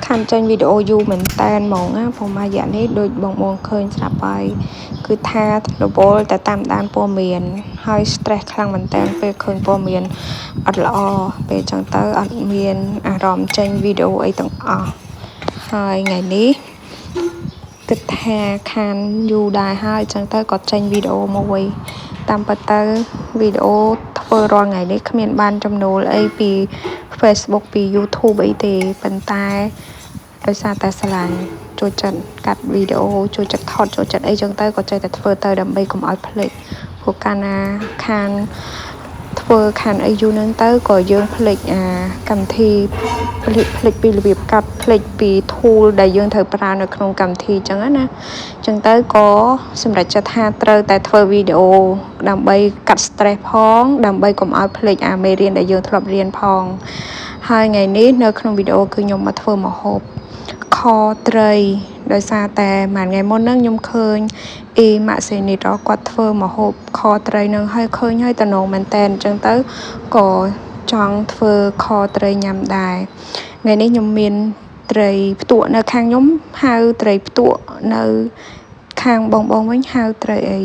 tham tranh video du mình tên mong áผมมาอย่างนี้โดยบางเคยสลับไปคือท่าระบบแต่ตามด้านปัวเมียนให้สเตรสครั้งมันแต่ไปเคยปัวเมียนอัดละไปจังเตออัดเมียนอารมณ์tranh videoไอ้ต่างให้ไงนี้គឺថាខានយូរដែរហើយចឹងទៅគាត់ចេញវីដេអូមកវិញតាមពិតទៅវីដេអូធ្វើរាល់ថ្ងៃនេះគ្មានបានចំណូលអីពី Facebook ពី YouTube អីទេប៉ុន្តែដោយសារតែស្រឡាញ់ចូលចិត្តកាត់វីដេអូចូលចិត្តថតចូលចិត្តអីចឹងទៅក៏ចេះតែធ្វើទៅដើម្បីកុំឲ្យភ្លេចព្រោះកាលណាខានធ្វើខានអីយូរហ្នឹងទៅក៏យើងភ្លេចកម្មវិធីភ្លេចពីរបៀបកាត់ភ្លេចពី tool ដែលយើងត្រូវប្រើនៅក្នុងកម្មវិធីចឹងណាចឹងទៅក៏សម្រាប់ចិត្តថាត្រូវតែធ្វើវីដេអូដើម្បីកាត់ stress ផងដើម្បីកុំឲ្យភ្លេចមេរៀនដែលយើងធ្លាប់រៀនផងហើយថ្ងៃនេះនៅក្នុងវីដេអូគឺខ្ញុំមកធ្វើម្ហូបខត្រីដោយសារតែមួយថ្ងៃមុនហ្នឹងខ្ញុំឃើញម៉ាក់សេនីតគាត់ធ្វើម្ហូបខត្រីនឹងឲ្យឃើញឲ្យតំណងមែនតែនអញ្ចឹងទៅក៏ចង់ធ្វើខត្រីញ៉ាំដែរថ្ងៃនេះខ្ញុំមានត្រីផ្ទក់នៅខាងខ្ញុំហៅត្រីផ្ទក់នៅខាងបងវិញហៅត្រីអី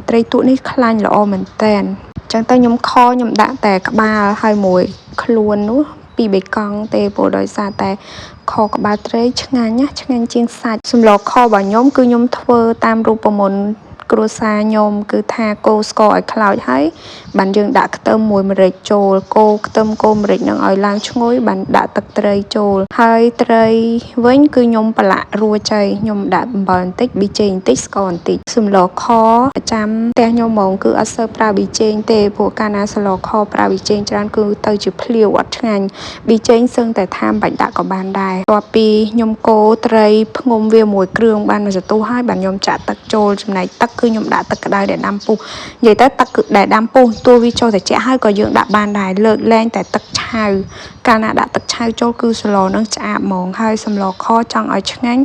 ត្រីផ្ទក់នេះខ្លាញ់ល្អមែនតែនអញ្ចឹងទៅខ្ញុំដាក់តែក្បាលហើយមួយខ្លួននោះពីបេកង់ទេព្រោះដោយសារតែខក្បាលត្រីឆ្ងាញ់ណាឆ្ងាញ់ជាងសាច់សម្លខរបស់ខ្ញុំគឺខ្ញុំធ្វើតាមរូបមន្តគ្រួសារខ្ញុំគឺថាកូរស្ករឲ្យខ្លោចហើយបានយើងដាក់ខ្ទឹមមួយម្រេចចូលកូរខ្ទឹមកូរម្រេចនឹងឲ្យឡើងឈ្ងុយបានដាក់ទឹកត្រីចូលហើយត្រីវិញគឺខ្ញុំប្រឡាក់រួចហើយខ្ញុំដាក់អំបិលបន្តិចប៊ីចេងបន្តិចស្ករបន្តិចសម្លខប្រចាំផ្ទះខ្ញុំហ្មងគឺអត់សូវប្រើប៊ីចេងទេព្រោះកាលណាសម្លខប្រើប៊ីចេងច្រើនគឺទៅជាភ្លាវអត់ឆ្ងាញ់ប៊ីចេងសឹងតែថាបាច់ដាក់ក៏បានដែរបន្ទាប់ពីខ្ញុំកូរត្រីផ្ងុំវាមួយគ្រឿងបានមួយសន្ទុះហើយបានខ្ញុំចាក់ទឹកចូលចំណែកទឹកគឺខ្ញុំដាក់ទឹកក្តៅដែលដាំពុះនិយាយទៅទឹកគឺដែលដាំពុះទោះវាចូលត្រជាក់ហើយក៏យើងដាក់បានដែរលើកលែងតែទឹកឆៅកាលណាដាក់ទឹកឆៅចូលគឺសម្លនឹងឆ្អាបហ្មងហើយសម្លខចង់ឲ្យឆ្ងាញ់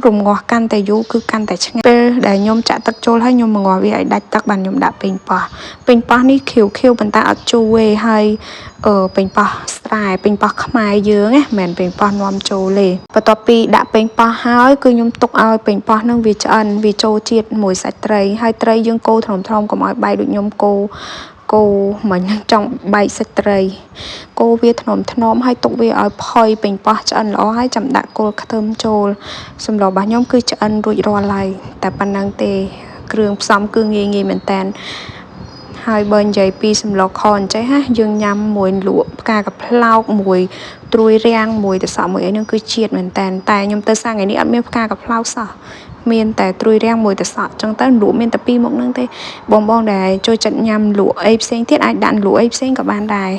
រំងាស់កាន់តែយូរគឺកាន់តែឆ្ងាញ់ពេលដែលខ្ញុំចាក់ទឹកចូលហើយខ្ញុំងាស់វាឲ្យដាច់ទឹកបានខ្ញុំដាក់ប៉េងប៉ោះនេះខៀវប៉ុន្តែអត់ជូរទេហើយប៉េងប៉ោះស្រែប៉េងប៉ោះខ្មែរយើងណាមិនមែនប៉េងប៉ោះនាំចូលទេបន្ទាប់ពីដាក់ប៉េងប៉ោះហើយគឺខ្ញុំទុកឲ្យប៉េងប៉ោះនឹងវាឆ្អិនវាចូលជាតិមួយសាច់ត្រីហើយត្រីយើងកូរថ្នមៗកុំឲ្យបែកដូចខ្ញុំកូរមិញចង់បែកសាច់ត្រីកូរវាថ្នមហើយទុកវាឲ្យផុយប៉េងប៉ោះឆ្អិនល្អហើយចាំដាក់គល់ខ្ទឹមចូលសម្លរបស់ខ្ញុំគឺឆ្អិនរួចរាល់ហើយតែប៉ុណ្ណឹងទេគ្រឿងផ្សំគឺងាយមែនតើហើយបើនិយាយពីសម្លខអញ្ចឹងណាយើងញ៉ាំមួយលក់ផ្កាកាផ្លោកមួយត្រួយរាំងមួយទៅសក់មួយអីហ្នឹងគឺជាតិមែនតើតែខ្ញុំទៅសាថ្ងៃនេះអត់មានផ្កាកាផ្លោកសោះមានតែត្រួយរាំងមួយទៅសក់អញ្ចឹងទៅលក់មានតែពីរមុខហ្នឹងទេបងដែលចូលចិត្តញ៉ាំលក់អីផ្សេងទៀតអាចដាក់លក់អីផ្សេងក៏បានដែរ